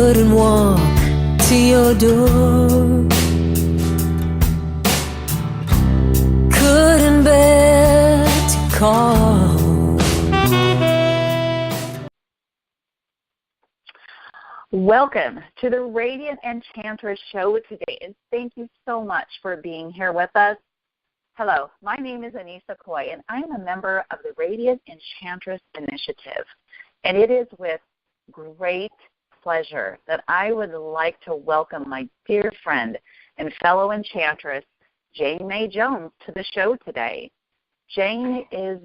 couldn't walk to your door, couldn't bear to call. Welcome to the Radiant Enchantress Show today, and thank you so much for being here with us. Hello, my name is Anissa Coy, and I am a member of the Radiant Enchantress Initiative, and it is with great pleasure that I would like to welcome my dear friend and fellow enchantress, Jane May Jones, to the show today. Jane is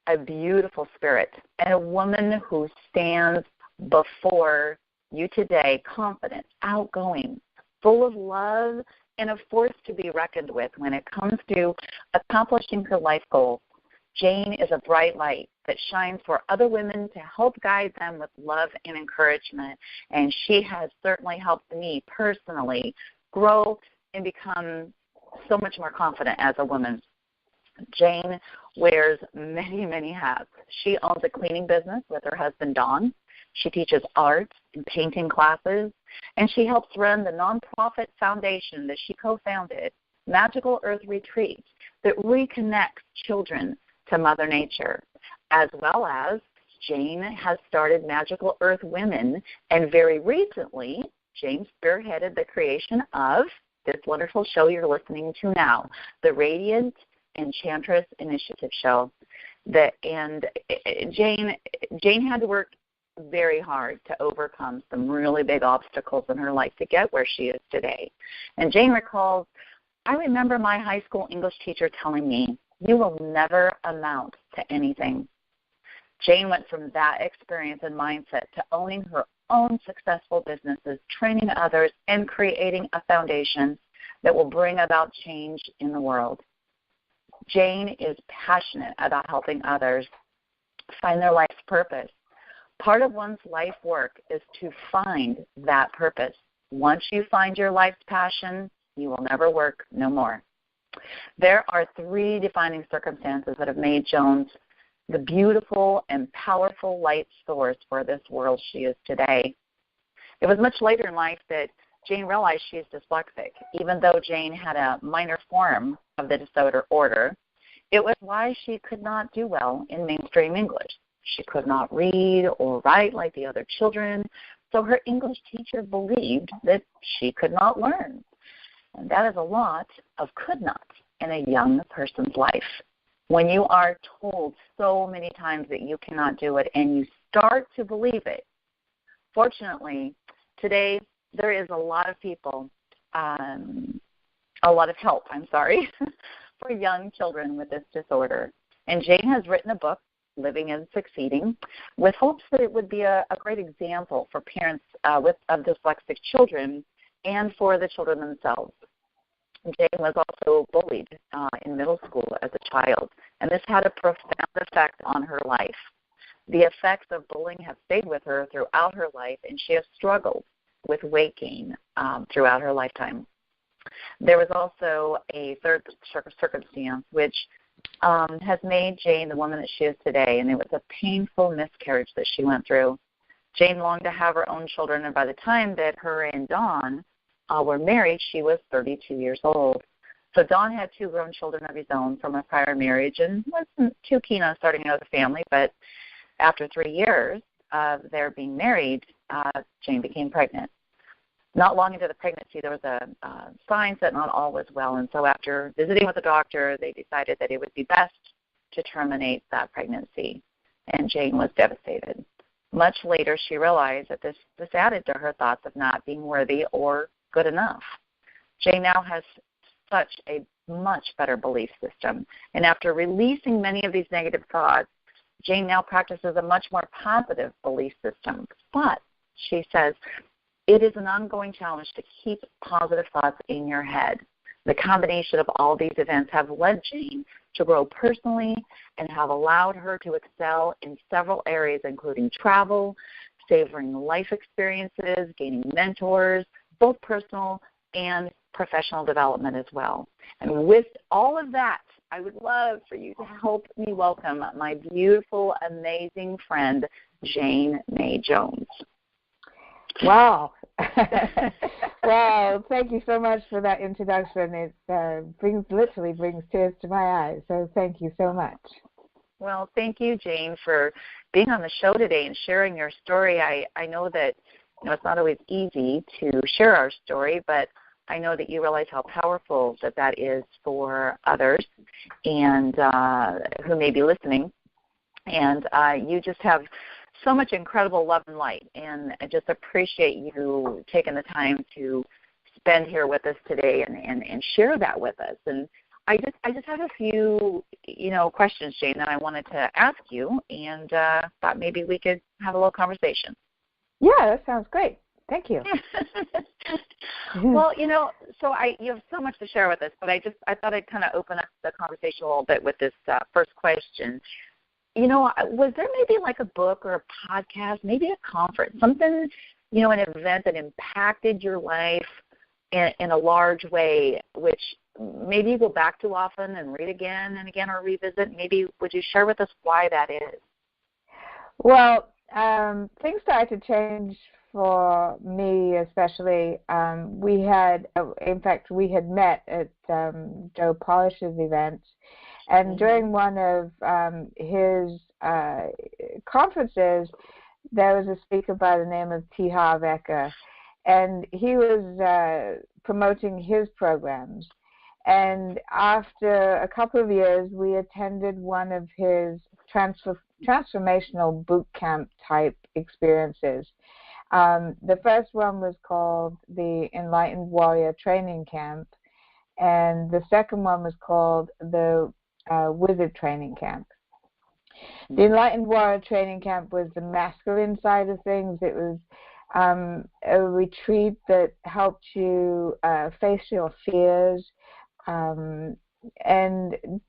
a beautiful spirit and a woman who stands before you today confident, outgoing, full of love, and a force to be reckoned with when it comes to accomplishing her life goals. Jane is a bright light that shines for other women to help guide them with love and encouragement, and she has certainly helped me personally grow and become so much more confident as a woman. Jane wears many, many hats. She owns a cleaning business with her husband, Don. She teaches art and painting classes, and she helps run the nonprofit foundation that she co-founded, Magical Earth Retreats, that reconnects children to Mother Nature, as well as Jane has started Magical Earth Women, and very recently, Jane spearheaded the creation of this wonderful show you're listening to now, the Radiant Enchantress Initiative Show. Jane had to work very hard to overcome some really big obstacles in her life to get where she is today. And Jane recalls, I remember my high school English teacher telling me, you will never amount to anything. Jane went from that experience and mindset to owning her own successful businesses, training others, and creating a foundation that will bring about change in the world. Jane is passionate about helping others find their life's purpose. Part of one's life work is to find that purpose. Once you find your life's passion, you will never work no more. There are three defining circumstances that have made Jones the beautiful and powerful light source for this world she is today. It was much later in life that Jane realized she is dyslexic. Even though Jane had a minor form of the disorder, it was why she could not do well in mainstream English. She could not read or write like the other children, so her English teacher believed that she could not learn. And that is a lot of could not in a young person's life. When you are told so many times that you cannot do it and you start to believe it. Fortunately, today there is a lot of people, a lot of help, for young children with this disorder. And Jane has written a book, Living and Succeeding, with hopes that it would be a great example for parents of dyslexic children and for the children themselves. Jane was also bullied in middle school as a child, and this had a profound effect on her life. The effects of bullying have stayed with her throughout her life, and she has struggled with weight gain throughout her lifetime. There was also a third circumstance which has made Jane the woman that she is today, and it was a painful miscarriage that she went through. Jane longed to have her own children, and by the time that her and Don were married, she was 32 years old. So Don had two grown children of his own from a prior marriage and wasn't too keen on starting another family, but after 3 years of their being married, Jane became pregnant. Not long into the pregnancy, there was signs that not all was well, and so after visiting with the doctor, they decided that it would be best to terminate that pregnancy, and Jane was devastated. Much later, she realized that this added to her thoughts of not being worthy or good enough. Jane now has such a much better belief system, and after releasing many of these negative thoughts, Jane now practices a much more positive belief system. But, she says, it is an ongoing challenge to keep positive thoughts in your head. The combination of all these events have led Jane to grow personally and have allowed her to excel in several areas, including travel, savoring life experiences, gaining mentors, both personal and professional development as well. And with all of that, I would love for you to help me welcome my beautiful, amazing friend, Jane May Jones. Wow. Well, thank you so much for that introduction. It literally brings tears to my eyes. So thank you so much. Well, thank you, Jane, for being on the show today and sharing your story. I know that it's not always easy to share our story, but I know that you realize how powerful that is for others and who may be listening. And you just have so much incredible love and light, and I just appreciate you taking the time to spend here with us today and share that with us. And I just have a few, questions, Jane, that I wanted to ask you, and thought maybe we could have a little conversation. Yeah, that sounds great. Thank you. Well, so you have so much to share with us, but I thought I'd kind of open up the conversation a little bit with this first question. Was there maybe like a book or a podcast, maybe a conference, something, an event that impacted your life in a large way, which maybe you go back to often and read again and again or revisit? Maybe would you share with us why that is? Well, things started to change for me, especially. We had met at Joe Polish's event, and during one of his conferences, there was a speaker by the name of T. Harv Eker, and he was promoting his programs. And after a couple of years, we attended one of his transformational boot camp type experiences. The first one was called the Enlightened Warrior Training Camp, and the second one was called the Wizard Training Camp. The Enlightened Warrior Training Camp was the masculine side of things. It was a retreat that helped you face your fears and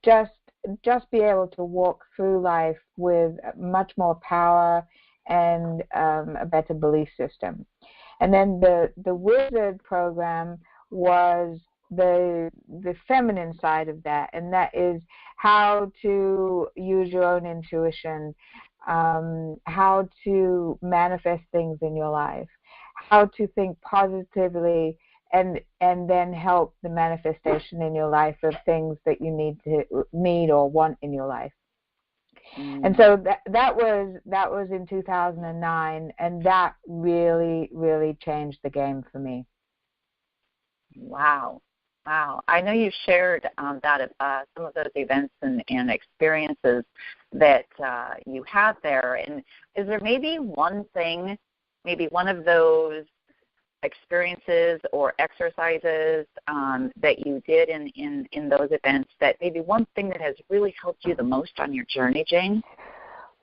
just be able to walk through life with much more power and a better belief system. And then the Wizard program was the feminine side of that, and that is how to use your own intuition, how to manifest things in your life, how to think positively, and then help the manifestation in your life of things that you need or want in your life. And so that was in 2009, and that really, really changed the game for me. Wow. I know you shared that some of those events and experiences that you had there. And is there maybe one thing, maybe one of those experiences or exercises that you did in those events, that maybe one thing that has really helped you the most on your journey, Jane?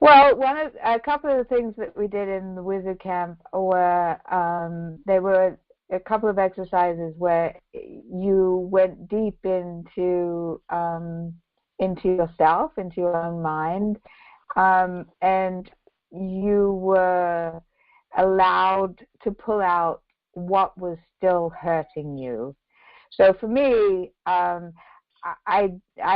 Well, a couple of the things that we did in the Wizard Camp were there were a couple of exercises where you went deep into yourself, into your own mind, and you were allowed to pull out what was still hurting you. So for me, I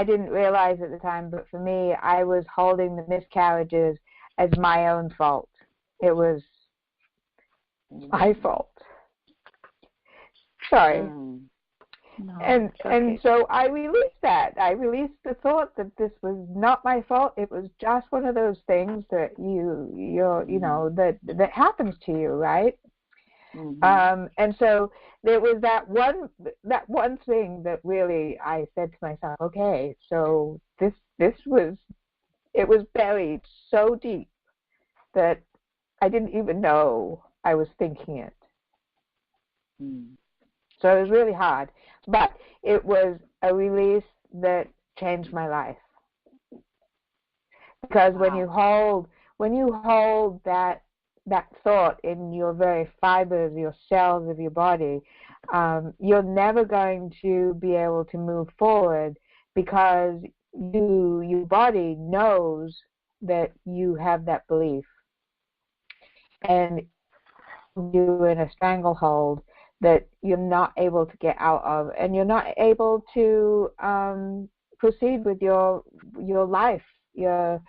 didn't realize at the time, but for me, I was holding the miscarriages as my own fault. It was my fault. Sorry. No, and okay. so I released that. I released the thought that this was not my fault. It was just one of those things that that happens to you, right? Mm-hmm. And so there was that one thing that really I said to myself, okay, so it was buried so deep that I didn't even know I was thinking it. So it was really hard, but it was a release that changed my life. Because when you hold that thought in your very fibers, your cells of your body, you're never going to be able to move forward, because your body knows that you have that belief, and you're in a stranglehold that you're not able to get out of, and you're not able to proceed with your life, your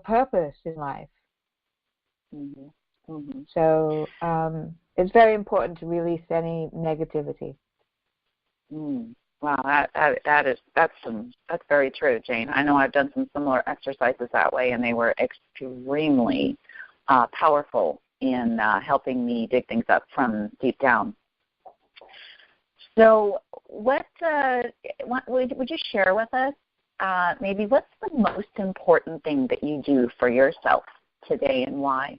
purpose in life. So it's very important to release any negativity. Wow, that's very true, Jane. I know I've done some similar exercises that way, and they were extremely powerful in helping me dig things up from deep down. So, what would you share with us? Maybe what's the most important thing that you do for yourself today, and why?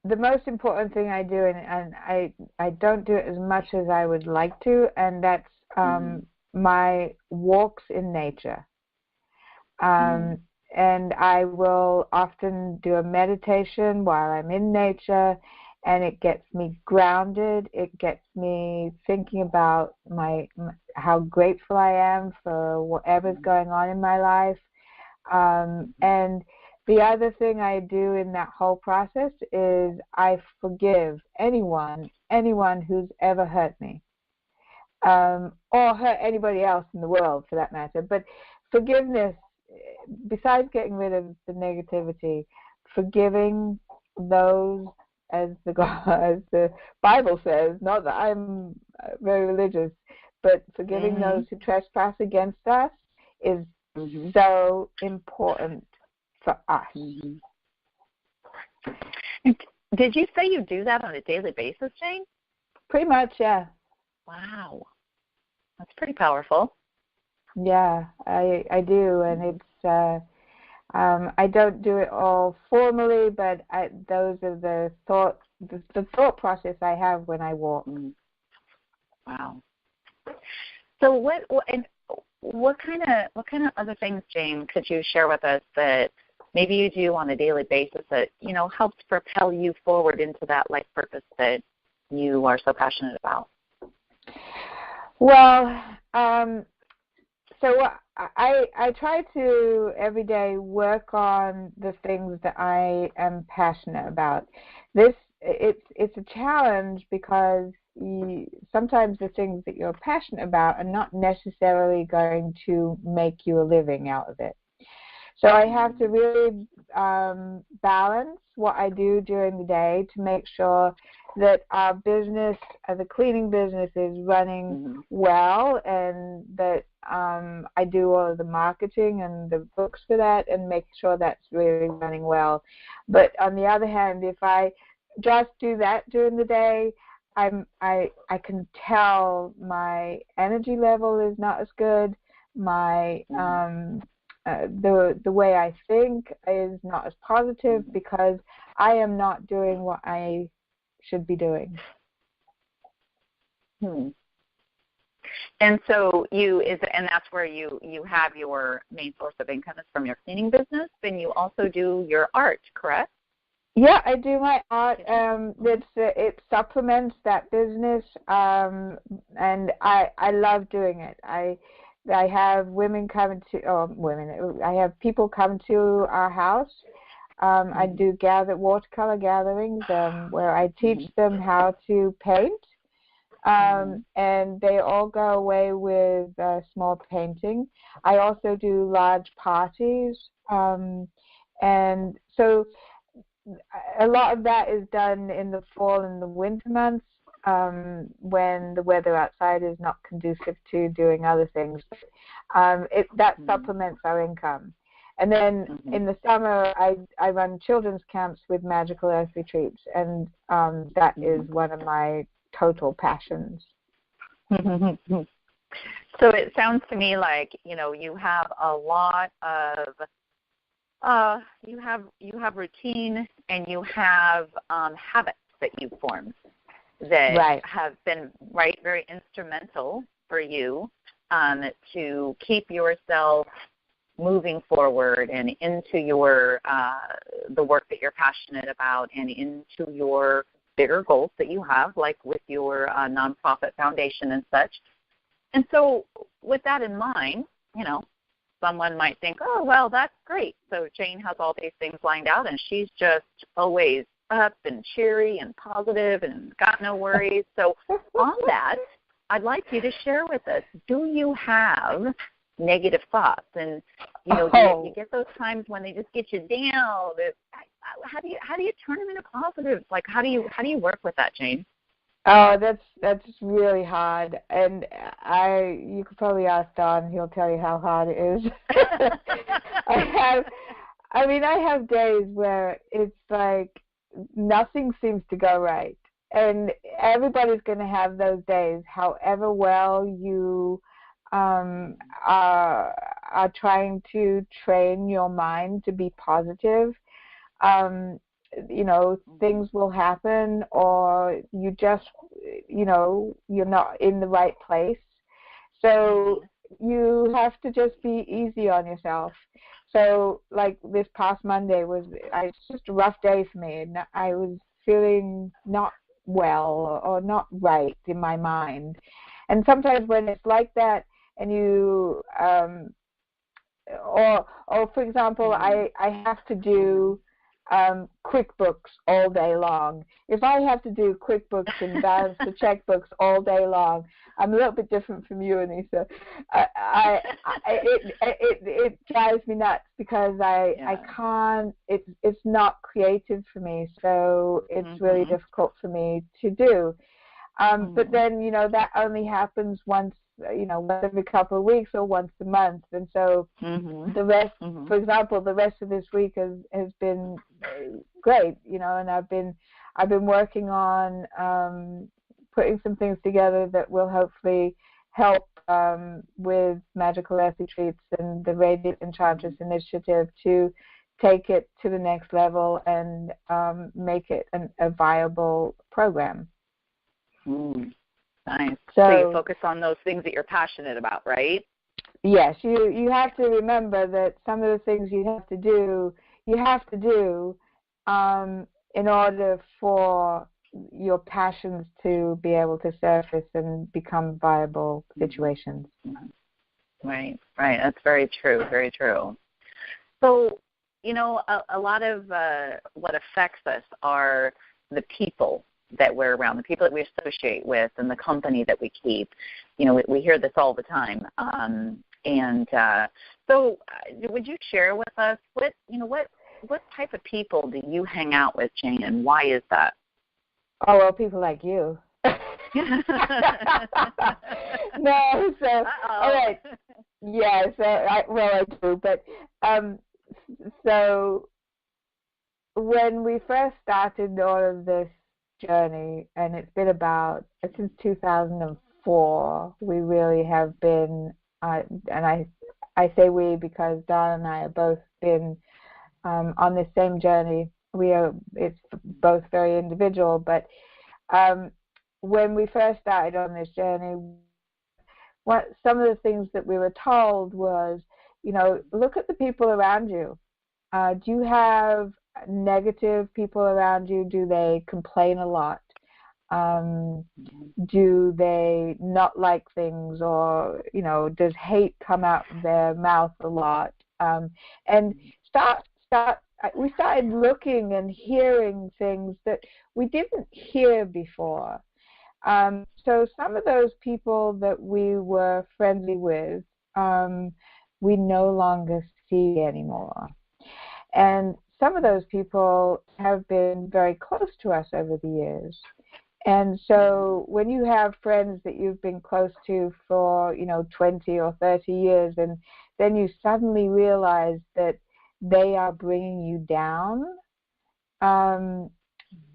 The most important thing I do, and I don't do it as much as I would like to, and that's my walks in nature. And I will often do a meditation while I'm in nature, and it gets me grounded. It gets me thinking about how grateful I am for whatever's going on in my life. And the other thing I do in that whole process is I forgive anyone who's ever hurt me, or hurt anybody else in the world for that matter. But forgiveness, besides getting rid of the negativity, forgiving those, as the Bible says, not that I'm very religious, but forgiving those who trespass against us is so important for us. Did you say you do that on a daily basis, Jane? Pretty much, yeah. Wow. That's pretty powerful. Yeah, I do, and it's I don't do it all formally, but those are the thought process I have when I walk. Wow. So what kind of other things, Jane, could you share with us that maybe you do on a daily basis that helps propel you forward into that life purpose that you are so passionate about? Well, so I try to every day work on the things that I am passionate about. It's a challenge because sometimes the things that you're passionate about are not necessarily going to make you a living out of it. So I have to really balance what I do during the day to make sure that our business, the cleaning business, is running well, and that I do all of the marketing and the books for that, and make sure that's really running well. But on the other hand, if I just do that during the day, I can tell my energy level is not as good. My the way I think is not as positive because I am not doing what I should be doing. And so and that's where you have your main source of income is from your cleaning business, and you also do your art, correct? Yeah, I do my art. It supplements that business, and I love doing it. I have I have people come to our house. I do watercolor gatherings where I teach them how to paint, and they all go away with a small painting. I also do large parties, and so a lot of that is done in the fall and the winter months, when the weather outside is not conducive to doing other things. That supplements our income. And then in the summer, I run children's camps with Magical Earth Retreats, and that is one of my total passions. So it sounds to me like you have a lot of you have routine, and you have habits that you formed that have been very instrumental for you to keep yourself moving forward and into your the work that you're passionate about, and into your bigger goals that you have, like with your nonprofit foundation and such. And so with that in mind, someone might think, oh, well, that's great. So Jane has all these things lined out, and she's just always up and cheery and positive and got no worries. So on that, I'd like you to share with us, do you have negative thoughts? And, do you get those times when they just get you down? how do you turn them into positives? Like, how do you work with that, Jane? Oh, that's really hard, and you could probably ask Don. He'll tell you how hard it is. I have days where it's like nothing seems to go right, and everybody's going to have those days. However well you are trying to train your mind to be positive. Things will happen, or you just, you're not in the right place. So you have to just be easy on yourself. So, like this past Monday it's just a rough day for me, and I was feeling not well or not right in my mind. And sometimes when it's like that, and you, or for example, I have to do QuickBooks all day long. If I have to do QuickBooks and balance the checkbooks all day long, I'm a little bit different from you, Anissa. It drives me nuts because I can't. It's not creative for me, so it's really difficult for me to do. But then that only happens once every couple of weeks or once a month, and so the rest, for example, the rest of this week has been great, and I've been working on putting some things together that will hopefully help with Magical Earth Retreats and the Radiant Enchantress Initiative to take it to the next level and make it a viable program. Nice. So you focus on those things that you're passionate about, right? Yes, you have to remember that some of the things you have to do in order for your passions to be able to surface and become viable situations. Right. That's very true, very true. So, a lot of what affects us are the people that we're around, the people that we associate with, and the company that we keep. We hear this all the time. So would you share with us what type of people do you hang out with, Jane, and why is that? Oh, well, people like you. No, so all right. Yeah, so I do, but so when we first started all of this journey, and it's been about since 2004, we really have been, and I say we because Don and I have both been on this same journey. It's both very individual, but when we first started on this journey, some of the things that we were told was, look at the people around you. Do you have negative people around you? Do they complain a lot? Do they not like things, or does hate come out of their mouth a lot? And we started looking and hearing things that we didn't hear before. So some of those people that we were friendly with, we no longer see anymore. And some of those people have been very close to us over the years. And so when you have friends that you've been close to for, 20 or 30 years, and then you suddenly realize that they are bringing you down,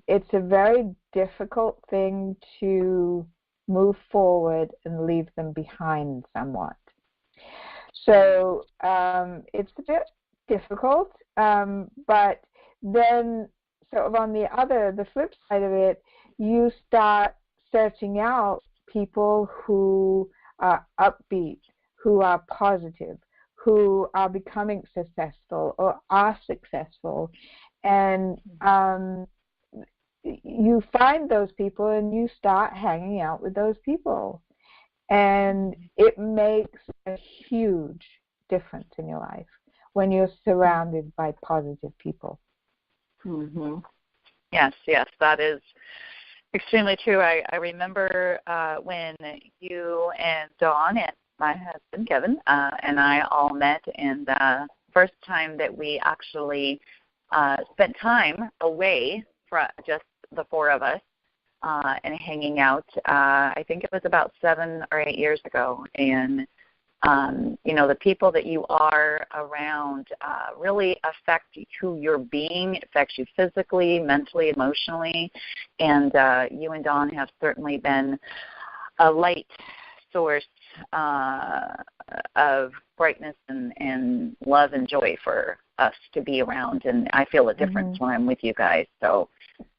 it's a very difficult thing to move forward and leave them behind somewhat. So it's a bit difficult, but then sort of on the flip side of it, you start searching out people who are upbeat, who are positive, who are becoming successful or are successful, and you find those people and you start hanging out with those people, and it makes a huge difference in your life when you're surrounded by positive people. Yes, that is extremely true. I remember when you and Dawn and my husband Kevin and I all met, and the first time that we actually spent time away from just the four of us and hanging out. I think it was about 7 or 8 years ago. And, the people that you are around really affect who you're being. It affects you physically, mentally, emotionally. And you and Dawn have certainly been a light source of brightness and love and joy for us to be around. And I feel a difference when I'm with you guys. So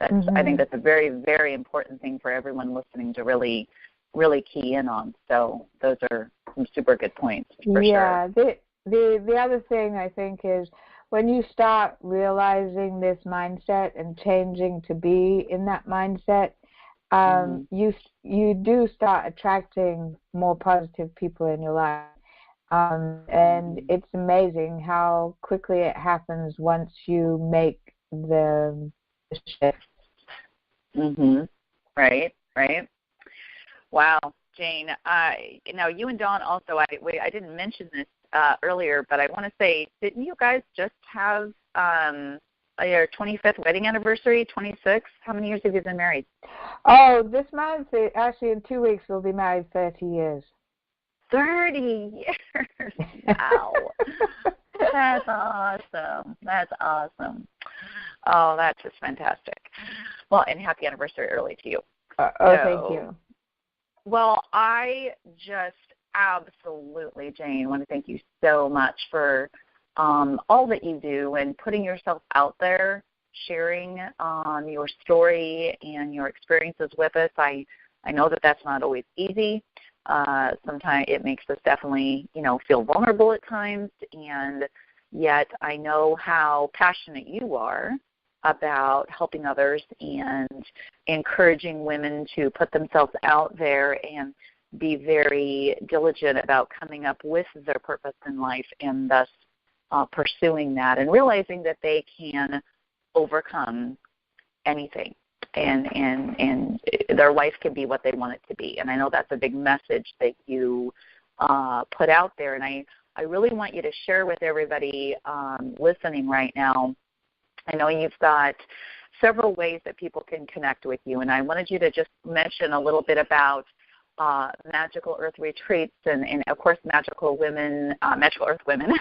I think that's a very, very important thing for everyone listening to really key in on. So those are some super good points for sure. Yeah, the other thing I think is when you start realizing this mindset and changing to be in that mindset, you do start attracting more positive people in your life. And it's amazing how quickly it happens once you make the shift. Right. Wow, Jane. Now, you and Dawn also, I didn't mention this earlier, but I want to say, didn't you guys just have your 25th wedding anniversary, 26? How many years have you been married? Oh, this month, actually in 2 weeks, we'll be married 30 years. 30 years. Wow. That's awesome. Oh, that's just fantastic. Well, and happy anniversary early to you. Thank you. Well, I just absolutely, Jane, want to thank you so much for all that you do and putting yourself out there, sharing your story and your experiences with us. I know that that's not always easy. Sometimes it makes us definitely, feel vulnerable at times, and yet I know how passionate you are about helping others and encouraging women to put themselves out there and be very diligent about coming up with their purpose in life and thus pursuing that and realizing that they can overcome anything and their life can be what they want it to be. And I know that's a big message that you put out there, and I really want you to share with everybody listening right now. I know you've got several ways that people can connect with you, and I wanted you to just mention a little bit about Magical Earth Retreats and of course, Magical Earth Women.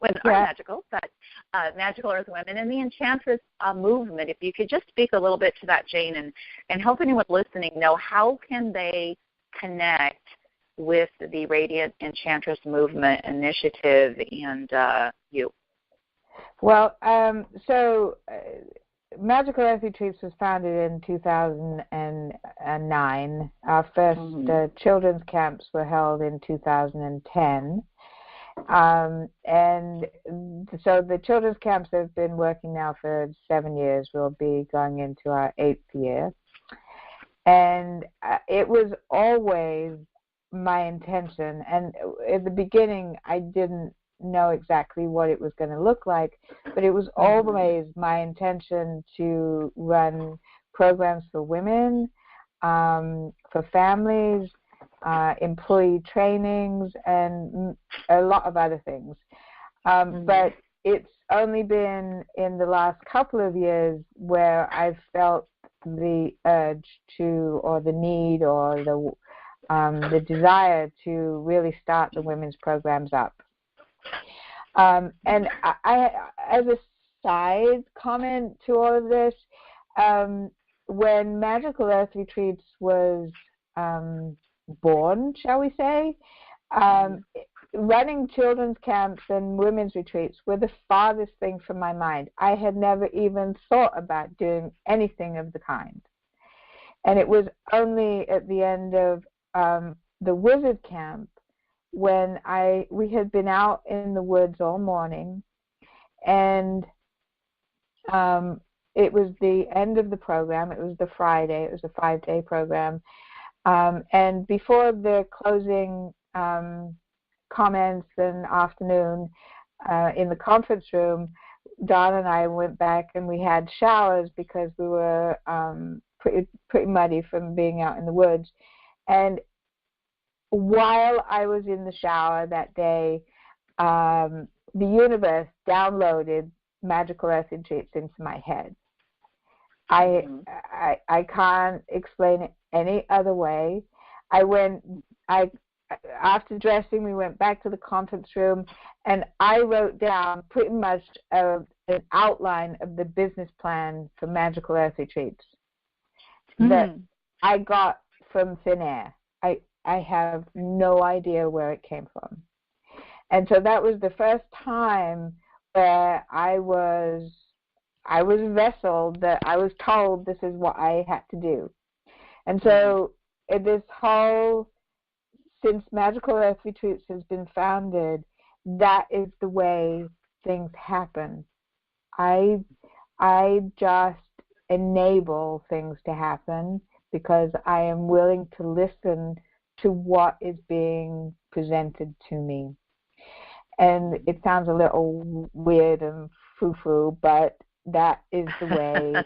Women are magical, but Magical Earth Women and the Enchantress movement. If you could just speak a little bit to that, Jane, and help anyone listening know how can they connect with the Radiant Enchantress Movement initiative and you. Well, Magical Earth Retreats was founded in 2009. Our first children's camps were held in 2010. And so the children's camps have been working now for 7 years. We'll be going into our 8th year. And it was always my intention. And at the beginning, I didn't know exactly what it was going to look like, but it was always my intention to run programs for women, for families, employee trainings, and a lot of other things. But it's only been in the last couple of years where I've felt the urge to, or the need, or the desire to really start the women's programs up. And I, as a side comment to all of this, when Magical Earth Retreats was born, shall we say, running children's camps and women's retreats were the farthest thing from my mind. I had never even thought about doing anything of the kind. And it was only at the end of the Wizard Camp when we had been out in the woods all morning, and it was the end of the program. It was the Friday. It was a 5-day program. And before the closing comments and afternoon in the conference room, Dawn and I went back and we had showers because we were pretty muddy from being out in the woods. And while I was in the shower that day, the universe downloaded magical earth retreats into my head. I can't explain it any other way. After dressing, we went back to the conference room, and I wrote down pretty much an outline of the business plan for magical earth retreats that I got from thin air. I have no idea where it came from. And so that was the first time where I was vesseled, that I was told this is what I had to do. And so since Magical Earth Retreats has been founded, that is the way things happen. I just enable things to happen because I am willing to listen to what is being presented to me. And it sounds a little weird and frou-frou, but that is the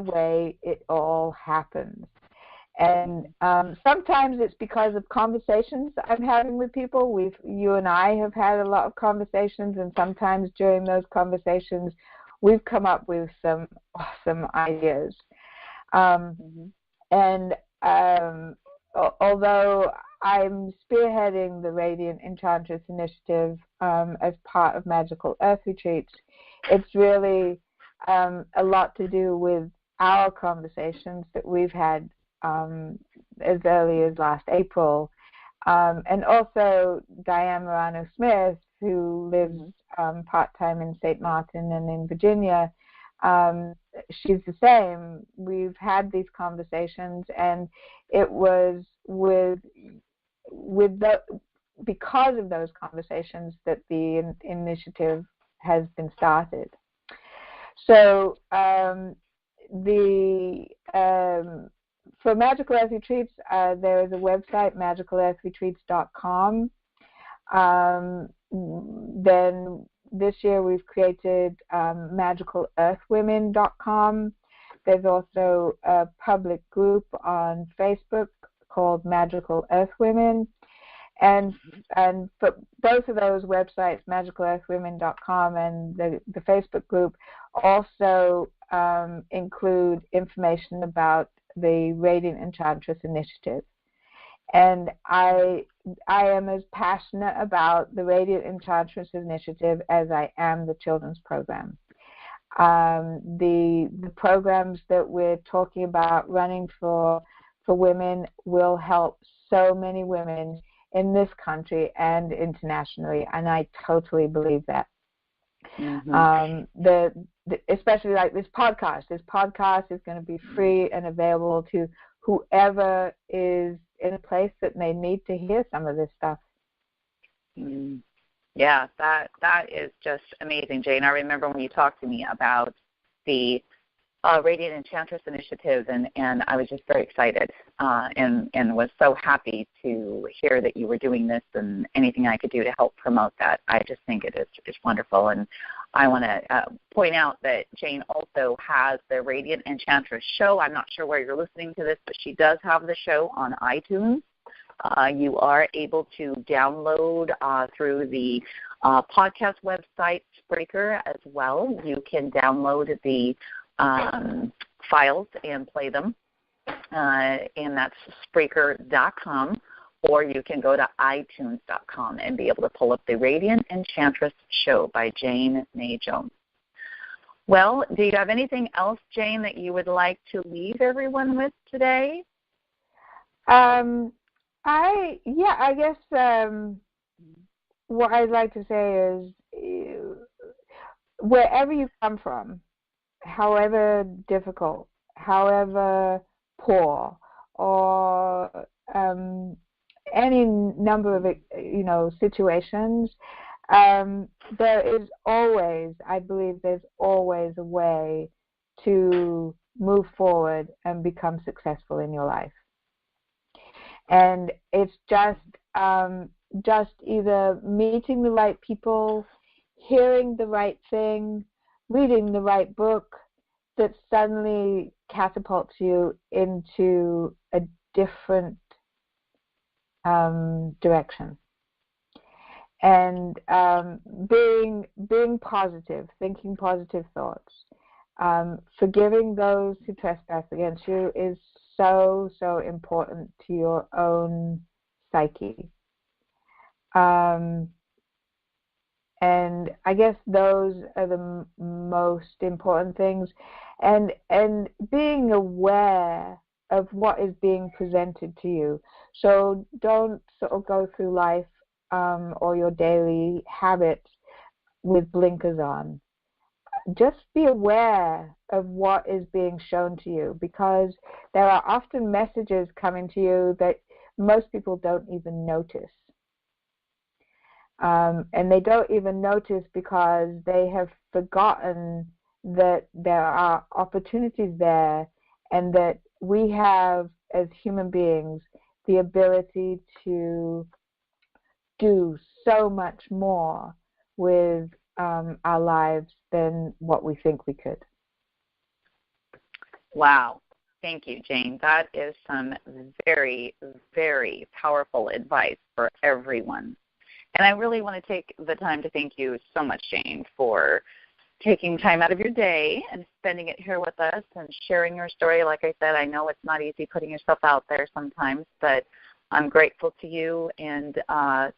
way it all happens. And sometimes it's because of conversations I'm having with people. You and I have had a lot of conversations, and sometimes during those conversations we've come up with some awesome ideas. And although I'm spearheading the Radiant Enchantress Initiative as part of Magical Earth Retreats, it's really a lot to do with our conversations that we've had as early as last April. And also Diane Morano-Smith, who lives part-time in St. Martin and in Virginia, she's the same. We've had these conversations, and it was because of those conversations that the initiative has been started. So for Magical Earth Retreats, there is a website, magicalearthretreats.com. Then this year we've created magicalearthwomen.com. There's also a public group on Facebook called Magical Earth Women. And for both of those websites, magicalearthwomen.com and the Facebook group, also include information about the Radiant Enchantress Initiative. And I am as passionate about the Radiant Enchantress Initiative as I am the children's program. The programs that we're talking about running for women will help so many women in this country and internationally, and I totally believe that. Especially like this podcast. This podcast is going to be free and available to whoever is in a place that may need to hear some of this stuff. Yeah, that is just amazing, Jane. I remember when you talked to me about the Radiant Enchantress Initiative, and I was just very excited and was so happy to hear that you were doing this, and anything I could do to help promote that. I just think it is wonderful. And I want to point out that Jane also has the Radiant Enchantress Show. I'm not sure where you're listening to this, but she does have the show on iTunes. You are able to download through the podcast website Spreaker as well. You can download the files and play them, and that's Spreaker.com, or you can go to iTunes.com and be able to pull up the Radiant Enchantress Show by Jane May Jones. Well, do you have anything else, Jane, that you would like to leave everyone with today? I guess what I'd like to say is wherever you come from, however difficult, however poor, or any number of situations, there is always, I believe there's always a way to move forward and become successful in your life. And it's just either meeting the right people, hearing the right thing, reading the right book that suddenly catapults you into a different direction. and being positive, thinking positive thoughts, forgiving those who trespass against you is so important to your own psyche. And I guess those are the most important things, and being aware of what is being presented to you. So don't sort of go through life or your daily habits with blinkers on. Just be aware of what is being shown to you, because there are often messages coming to you that most people don't even notice. And they don't even notice because they have forgotten that there are opportunities there, and that we have, as human beings, the ability to do so much more with our lives than what we think we could. Wow. Thank you, Jane. That is some very, very powerful advice for everyone. And I really want to take the time to thank you so much, Jane, for taking time out of your day and spending it here with us and sharing your story. Like I said, I know it's not easy putting yourself out there sometimes, but I'm grateful to you, and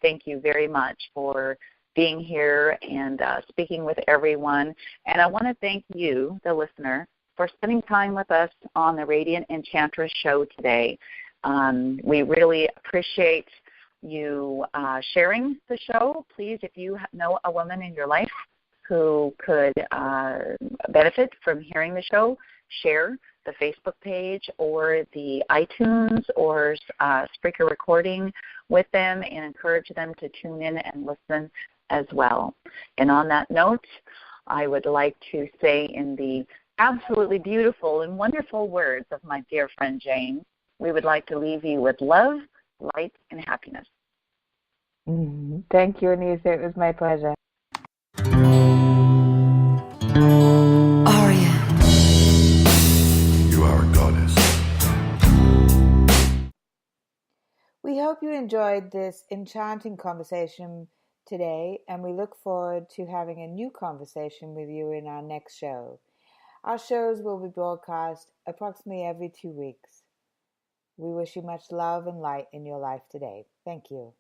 thank you very much for being here and speaking with everyone. And I want to thank you, the listener, for spending time with us on the Radiant Enchantress Show today. We really appreciate you sharing the show. Please, if you know a woman in your life who could benefit from hearing the show, share the Facebook page or the iTunes or Spreaker recording with them, and encourage them to tune in and listen as well. And on that note, I would like to say, in the absolutely beautiful and wonderful words of my dear friend Jane, we would like to leave you with love, light, and happiness. Thank you, Anissa. It was my pleasure. Aria. You are a goddess. We hope you enjoyed this enchanting conversation today, and we look forward to having a new conversation with you in our next show. Our shows will be broadcast approximately every 2 weeks. We wish you much love and light in your life today. Thank you.